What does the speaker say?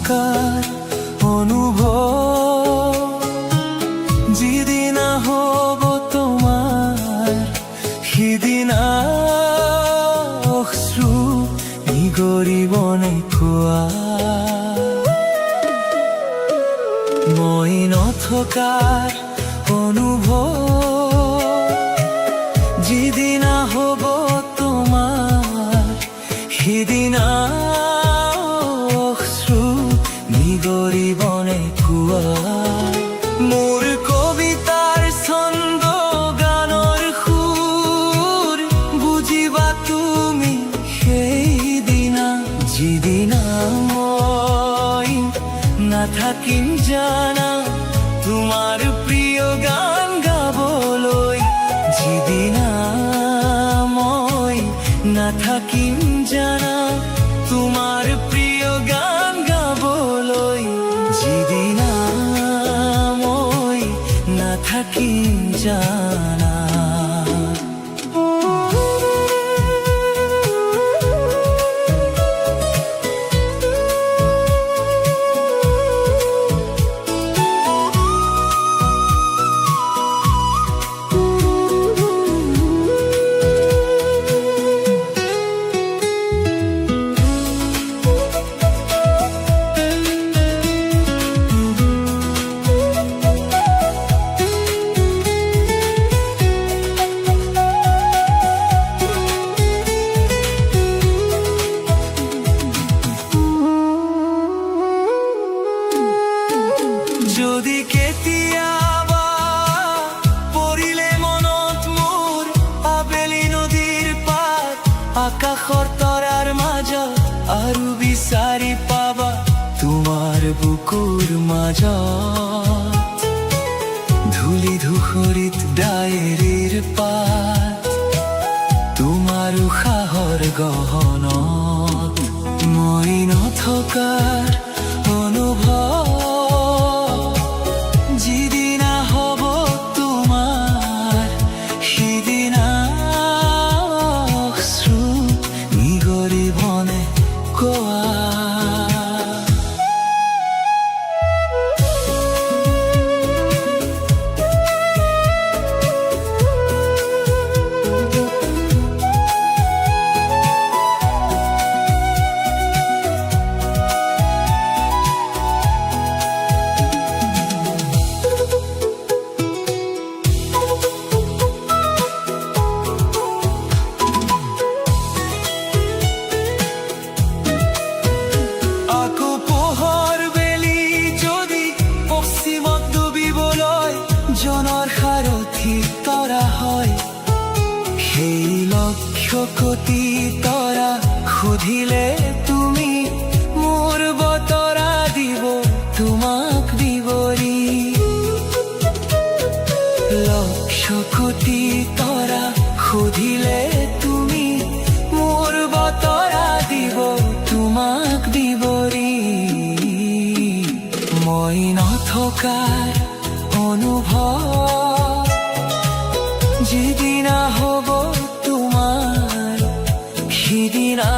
থকাৰ অনুভৱ যিদিনা হ'ব তোমাৰ সিদিনা অশ্ৰু নিগৰিবনে কোৱা মই নথকাৰ অনুভৱ যিদিনা হ'ব তোমাৰ সিদিনা অশ্ৰু নিগৰিবনে কোৱা মোৰ কবিতাৰ ছন্দ গানৰ সুৰ বুজিবা তুমি সেইদিনা যিদিনা মই নাথাকিম জানা তোমাৰ প্ৰিয় গান গাবলৈ যিদিনা মই নাথাকিম জানা তোমাৰ প্ৰিয় গান গাবলৈ যিদিনা মই নাথাকিম জানা যদি কেতিয়াবা পৰিলে মনত মোৰ আবেলি নদীৰ পাত আকাশৰ তৰাৰ মাজত আৰু বিচাৰি পাবা তোমাৰ বুকুৰ মাজত ধূলি ধূসৰিত ডায়েৰীৰ পাত তোমাৰ উশাহৰ গহনত মই নথকাৰ অনুভৱ যিদিনা হ'ব তোমাৰ সিদিনা অশ্ৰু নিগৰিবনে কোৱা জনৰ সাৰথি তৰা হয় সেই লক্ষ কোটি তৰা সুধিলে তুমি মোৰ বতৰা দিব তোমাক বিৱৰি লক্ষ কোটি তৰা সুধিলে তুমি মোৰ বতৰা দিব তোমাক বিৱৰি মই নথকাৰ অনুভৱ যিদিনা হ'ব তোমাৰ সিদিনা